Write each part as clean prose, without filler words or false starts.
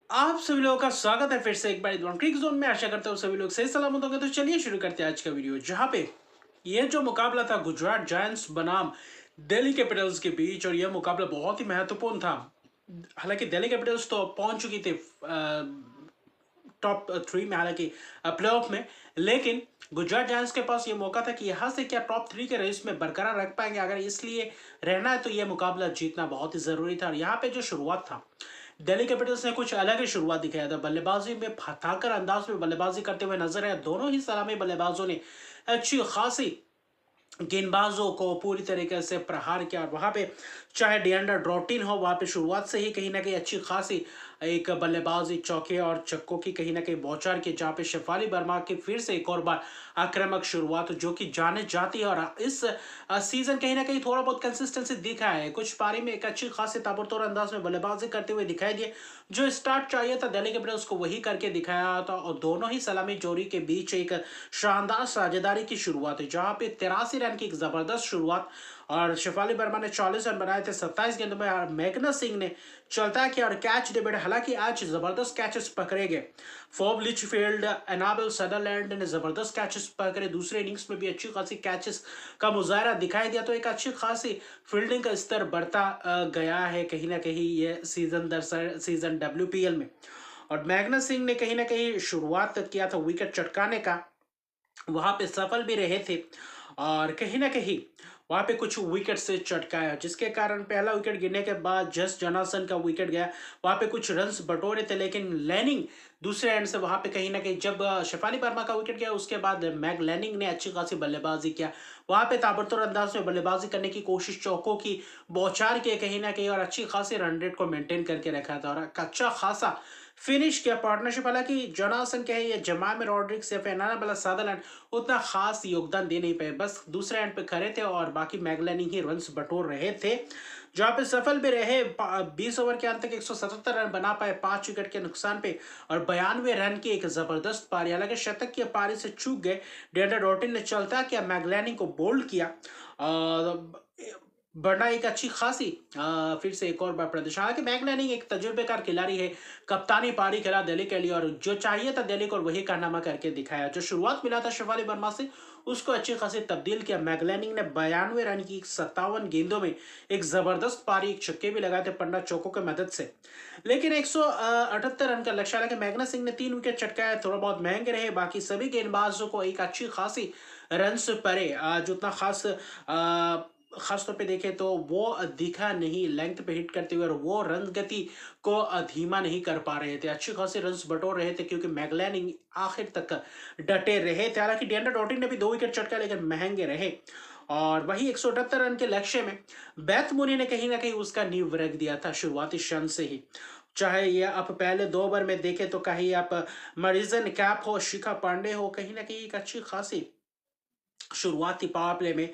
आप सभी लोगों का स्वागत है फिर से एक बार क्रिक जोन में। आशा करता हूँ सभी लोग सही सलामत होंगे। तो चलिए शुरू करते हैं आज का वीडियो, जहां पे ये जो मुकाबला था गुजरात जायंट्स बनाम दिल्ली कैपिटल्स के बीच, और यह मुकाबला बहुत ही महत्वपूर्ण था। हालांकि दिल्ली कैपिटल्स तो पहुंच चुकी थी टॉप थ्री में, हालांकि प्लेऑफ में, लेकिन गुजरात जायंट्स के पास ये मौका था कि यहाँ से क्या टॉप थ्री के रेस में बरकरार रख पाएंगे। अगर इसलिए रहना है तो यह मुकाबला जीतना बहुत ही जरूरी था। और यहाँ पे जो शुरुआत था, दिल्ली कैपिटल्स ने कुछ अलग ही शुरुआत दिखाया था। बल्लेबाजी में थाकर अंदाज में बल्लेबाजी करते हुए नजर आए दोनों ही सलामी बल्लेबाजों ने। अच्छी खासी गेंदबाजों को पूरी तरीके से प्रहार किया, और वहां पे चाहे डिएंडर ड्रॉटिन हो, वहां पे शुरुआत से ही कहीं ना कहीं अच्छी खासी एक बल्लेबाजी, चौके और छक्कों की कहीं ना कहीं बौछार की, जहां पे शेफाली वर्मा की फिर से एक और बार आक्रामक शुरुआत जो कि जाने जाती है। और इस सीजन कहीं ना कहीं थोड़ा बहुत कंसिस्टेंसी दिखा है। कुछ पारी में एक अच्छी खासी ताबड़तोड़ अंदाज में बल्लेबाजी करते हुए दिखाई दिए। जो स्टार्ट चाहिए था दिल्ली कैपिटल्स को वही करके दिखाया था, और दोनों ही सलामी जोड़ी के बीच एक शानदार साझेदारी की शुरुआत है, जहां पे 83 रन की एक जबरदस्त शुरुआत। और शेफाली वर्मा ने 40 रन बनाए थे 27 गेंदों में। और मैग्नस सिंह ने चलता किया और कैच डिबेट, हालांकि आज जबरदस्त कैचेस पकड़े गए। फॉब लिचफील्ड, एनाबल सदरलैंड ने जबरदस्त कैचेस पकड़े। दूसरे इनिंग्स में भी अच्छी खासी कैचेस का मुजाहरा दिखाई दिया। तो एक अच्छी खासी फील्डिंग का स्तर बढ़ता गया है कहीं ना कहीं ये सीजन दर सीजन WPL में। और मैग्नस सिंह ने कहीं ना कहीं शुरुआत किया था विकेट चटकाने का, वहां पे सफल भी रहे थे। और कहीं ना कहीं वहां पे कुछ विकेट से चटकाया, जिसके कारण पहला विकेट गिरने के बाद जस जोनासन का विकेट गया। वहां पे कुछ रन्स बटोरे थे, लेकिन लैनिंग दूसरे एंड से वहां पे कहीं ना कहीं जब शेफाली वर्मा का विकेट गया, उसके बाद मैग लैनिंग ने अच्छी खासी बल्लेबाजी किया। वहां पे ताबड़तोड़ अंदाज में बल्लेबाजी करने की कोशिश, चौकों की बौछार के कहीं ना कहीं, और अच्छी खासी रन रेट को मेंटेन करके रखा था। और अच्छा खासा फिनिश किया पार्टनरशिप। हालांकि जोनासन के है या जमाम रॉड्रिक्स या फिर बला सादरलैंड उतना खास योगदान दे नहीं पाए, बस दूसरे एंड पे खड़े थे और बाकी मैगलैनिंग ही रन्स बटोर रहे थे। जहां पे सफल भी रहे, 20 ओवर के अंत तक 177 रन बना पाए 5 विकेट के नुकसान पे, और 92 रन की एक जबरदस्त पारी। हालांकि शतक की पारी से चूक गए। डेंडर डॉटिन ने चलता किया, मैगलैनिंग को बोल्ड किया। वरना एक अच्छी खासी फिर से एक और बार प्रदर्शन। हालांकि मैगलैनिंग एक तजुर्बेकार खिलाड़ी है, कप्तानी पारी खेला दिल्ली के लिए, और जो चाहिए था दिल्ली को वही कारनामा करके दिखाया। जो शुरुआत मिला था शेफाली वर्मा से, उसको अच्छी खासी तब्दील किया। मैगलैनिंग ने 92 रन की 57 गेंदों में एक जबरदस्त पारी, एक छक्के भी लगाए थे 15 चौकों की मदद से। लेकिन 178 रन का लक्ष्य, हालांकि मैग्नस सिंह ने 3 विकेट चटकाए, थोड़ा बहुत महंगे रहे। बाकी सभी गेंदबाजों को एक अच्छी खासी रन से परे जो उतना खास तौर पे देखें तो वो दिखा नहीं लेंथ पे हिट करते हुए, और वो रन गति को धीमा नहीं कर पा रहे थे। अच्छी खासी रन्स बटोर रहे थे क्योंकि मैगलैनिंग आखिर तक डटे रहे थे। हालांकि डेंडर डॉटिन ने भी 2 विकेट चटका, लेकिन महंगे रहे। और वही 178 रन के लक्ष्य में बैथ मुनी ने कहीं ना कहीं उसका नींव रख दिया था शुरुआती क्षण से ही। चाहे ये आप पहले 2 ओवर में देखें तो कहीं आप मरिजन कैप हो, शिखा पांडे हो, कहीं ना कहीं एक अच्छी खासी शुरुआती पावर प्ले में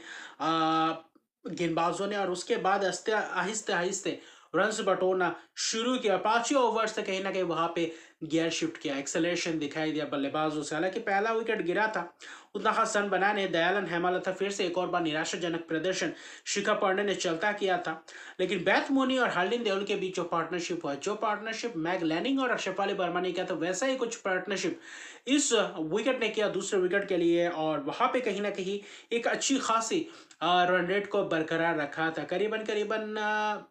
गेंदबाजों ने, और उसके बाद आहिस्ते आहिस्ते रन्स बटोरना शुरू किया। 5 ओवर से कहीं ना कहीं वहां पे गियर शिफ्ट किया, एक्सेलरेशन दिखाई दिया बल्लेबाजों से। हालांकि पहला विकेट गिरा था, उतना खास रन बनाया नहीं। दयालन हेमलता फिर से एक और बार निराशाजनक प्रदर्शन शिखा पांडे ने चलता किया था। लेकिन बैथ मोनी और हार्दिक देओल के बीच जो पार्टनरशिप हुआ, जो पार्टनरशिप मैग लैनिंग और शेफाली वर्मा ने किया था, वैसा ही कुछ पार्टनरशिप इस विकेट ने किया दूसरे विकेट के लिए। और वहां पे कहीं ना कहीं एक अच्छी खासी रन रेट को बरकरार रखा था। करीबन करीबन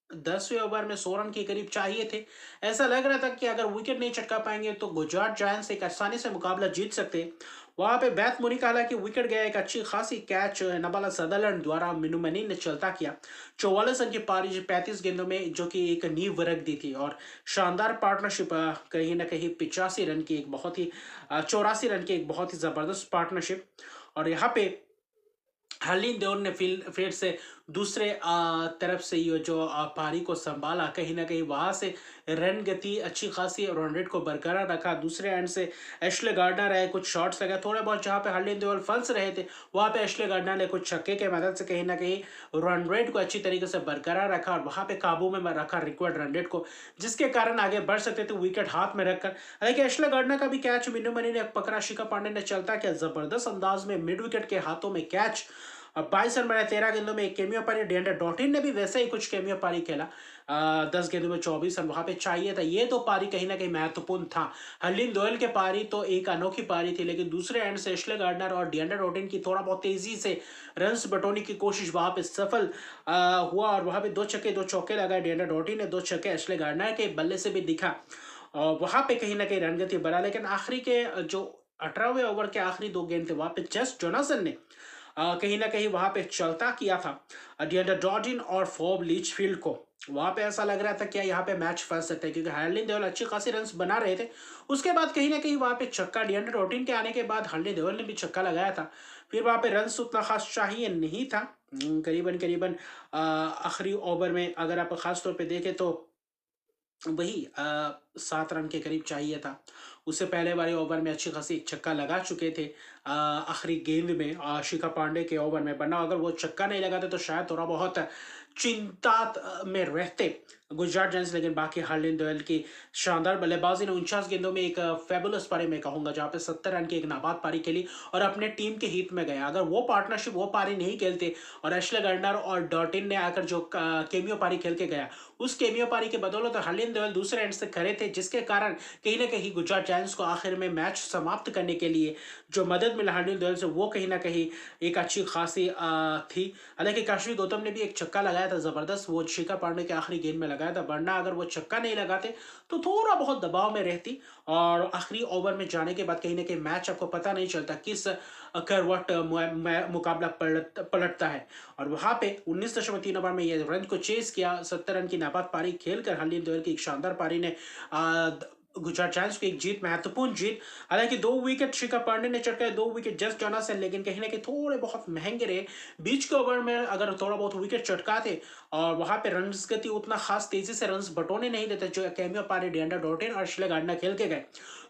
10वें ओवर में 100 रन के करीब चाहिए थे। ऐसा लग रहा था कि अगर विकेट नहीं चटका पाएंगे तो गुजरात जायंट्स एक आसानी से मुकाबला जीत सकते हैं। वहां पे बैथ मुनी का हालांकि विकेट गया, एक अच्छी खासी कैच नबाला सदरलैंड द्वारा मिनुमनी ने चलता किया। 44 रन की पारी 35 गेंदों में, जो कि एक नींव रख दी थी। और शानदार पार्टनरशिप, कहीं ना कहीं 85 रन की एक बहुत ही 84 रन की एक बहुत ही जबरदस्त पार्टनरशिप। और यहाँ पे हरलीन देओल ने फिर से दूसरे तरफ से ये जो पारी को संभाला, कहीं ना कहीं वहां से रन गति अच्छी खासी रन रेट को बरकरार रखा। दूसरे एंड से एशले गार्डनर है, कुछ शॉट्स लगा थोड़े बहुत, जहां पे हरलीन देओल फंस रहे थे वहां पे एशले गार्डनर ने कुछ छक्के के मदद से कहीं ना कहीं रन रेट को अच्छी तरीके से बरकरार रखा, और वहां पे काबू में रखा रिक्वायर्ड रन रेट को, जिसके कारण आगे बढ़ सकते थे विकेट हाथ में रखकर। हालांकि एशले गार्डनर का भी कैच मिन्नू मनी ने पकड़ा, शिखा पांडे ने चलता किया जबरदस्त अंदाज में मिड विकेट के हाथों में कैच। 22 रन बनाए 13 गेंदों में एक कैमियो पारी। डिएंड्रे डॉटिन ने भी वैसे ही कुछ कैमियो पारी खेला, 10 गेंदों में 24 रन वहां पे चाहिए था। ये तो पारी कहीं ना कहीं महत्वपूर्ण था। हर्लिन दोयल के पारी तो एक अनोखी पारी थी, लेकिन दूसरे एंड से एशले गार्डनर और डिएंड्रे डॉटिन की थोड़ा बहुत तेजी से रन्स बटोरने की कोशिश वहां पे सफल हुआ, और वहां पे 2 छक्के 2 चौके लगाए डिएंड्रे डॉटिन ने, 2 छक्के एशले गार्डनर के बल्ले से भी दिखा, और वहां पे कहीं ना कहीं रनगति बढ़ा। लेकिन आखिरी के जो 18वें ओवर के आखिरी 2 गेंद थे वहां पे जस जोनासन ने कहीं ना कहीं वहां पे चलता किया था डिएंड्रे डॉटिन और फॉब लीचफील्ड को। वहां पे ऐसा लग रहा था कि यहाँ पे मैच फंस सकता है, क्योंकि हर्लिन देओल अच्छी खासी रन्स बना रहे थे। उसके बाद कहीं ना कहीं वहां पे छक्का, डिएंड्रे डॉटिन के आने के बाद हर्लिन देओल ने भी छक्का लगाया था। फिर वहां पे रन्स उतना खास चाहिए नहीं था, करीबन करीबन आखिरी ओवर में अगर आप खास तौर पे देखें तो वही 7 रन के करीब चाहिए था। उससे पहले वाले ओवर में अच्छी खासी एक छक्का लगा चुके थे आखिरी गेंद में शिखर पांडे के ओवर में, वरना अगर वो छक्का नहीं लगाते तो शायद थोड़ा बहुत चिंता में रहते गुजरात जायंट्स। लेकिन बाकी हर्लिन दोयल की शानदार बल्लेबाजी ने 49 गेंदों में एक फेबुलस पारी मैं कहूंगा, जहां पे 70 रन की एक नाबाद पारी खेली और अपने टीम के हित में गया। अगर वो पार्टनरशिप वो पारी नहीं खेलते और एशले गार्डनर और डॉटिन ने आकर जो केमियो पारी खेल के गया, उस केमियो पारी के बदौलत हर्लिन दोयल दूसरे एंड से खड़े थे, जिसके कारण कहीं ना कहीं गुजरात जायंट्स को आखिर में मैच समाप्त करने के लिए जो मदद मिला हर्लिन दोयल से, वो कहीं ना कहीं एक अच्छी खासी थी। हालांकि काशवी गौतम ने भी एक छक्का लगाया था जबरदस्त, वो शिखर पांडे के आखिरी गेंद में लगाया था, वरना अगर वो छक्का नहीं लगाते तो थोड़ा बहुत दबाव में रहती, और आखिरी ओवर में जाने के बाद कहीं ना कहीं मैच आपको पता नहीं चलता किस करवट मुकाबला पलटता है। और वहां पे 19.3 ओवर में ये रन को चेस किया, 70 रन की नाबाद पारी खेलकर हर्लिन दोयल की एक शानदार पारी ने गुजरात जायंट्स को एक जीत, महत्वपूर्ण जीत। हालांकि 2 विकेट शिखर पांडे ने चटकाए, 2 विकेट जस जोनासन, लेकिन कहीं ना कहीं थोड़े बहुत महंगे रहे। बीच के ओवर में अगर थोड़ा बहुत विकेट चटकाते और वहां पे रन गति उतना खास तेजी से रन बटोरने नहीं देते जो कैमियो पारी, डिएंड्रे डॉटिन और एशले गार्डनर खेल के गए,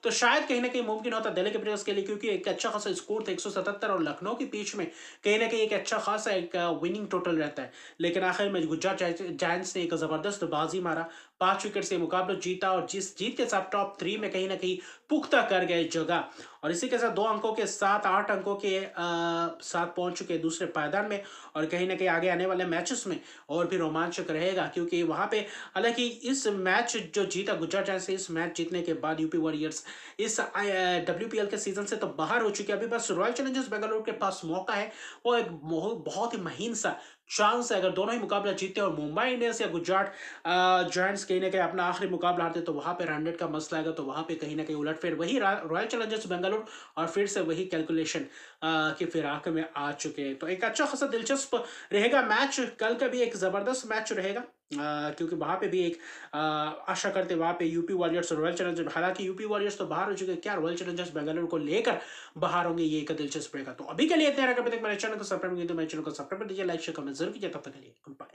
तो शायद कहीं ना कहीं मुमकिन होता दिल्ली कैपिटल्स के लिए, क्योंकि एक अच्छा खासा स्कोर था 177, और लखनऊ के बीच में कहीं ना कहीं एक अच्छा खासा एक विनिंग टोटल रहता है। लेकिन आखिर में गुजरात जायंट्स ने एक जबरदस्त बाजी मारा, 5 विकेट से मुकाबला जीता, और जिस जीत के साथ टॉप 3 में कहीं ना कहीं पुख्ता कर गए जगह। और इसी के साथ 2 अंकों के साथ 8 अंकों के साथ पहुंच चुके दूसरे पायदान में, और कहीं ना कहीं आगे आने वाले मैचेस में और भी रोमांचक रहेगा, क्योंकि वहां पे हालांकि इस मैच जो जीता गुजरात जायंट्स से, इस मैच जीतने के बाद यूपी वॉरियर्स इस WPL के सीजन से तो बाहर हो चुके हैं। अभी बस रॉयल चैलेंजर्स बेंगलुरु के पास मौका है, वो एक बहुत ही महीन सा चांस है। अगर दोनों ही मुकाबला जीते और मुंबई इंडियंस या गुजरात जायंट्स कहीं ना कहीं अपना आखिरी मुकाबला हारते, तो वहां पे रन का मसला आएगा, तो वहां पे कहीं ना कहीं उलटफेर वही रॉयल चैलेंजर्स बेंगलुरु और फिर से वही कैलकुलेशन के फिराक में आ चुके हैं। तो एक अच्छा खासा दिलचस्प रहेगा मैच, कल का भी एक जबरदस्त मैच रहेगा, क्योंकि वहां पे भी एक आशा करते वहां पे यूपी वॉरियर्स और रॉयल चैलेंजर्स, हालांकि यूपी वॉरियर्स तो बाहर हो चुके हैं, क्या रॉयल चैलेंजर्स बेंगलुरु को लेकर बाहर होंगे, ये एक दिलचस्प रहेगा। तो अभी के लिए इतना, अगर मेरे चैनल को सब्सक्राइब नहीं तो मेरे चैनल को सब्सक्राइब कर दीजिए, लाइक शेयर कमेंट जरूर कीजिए। तब तक के लिए गुड बाय।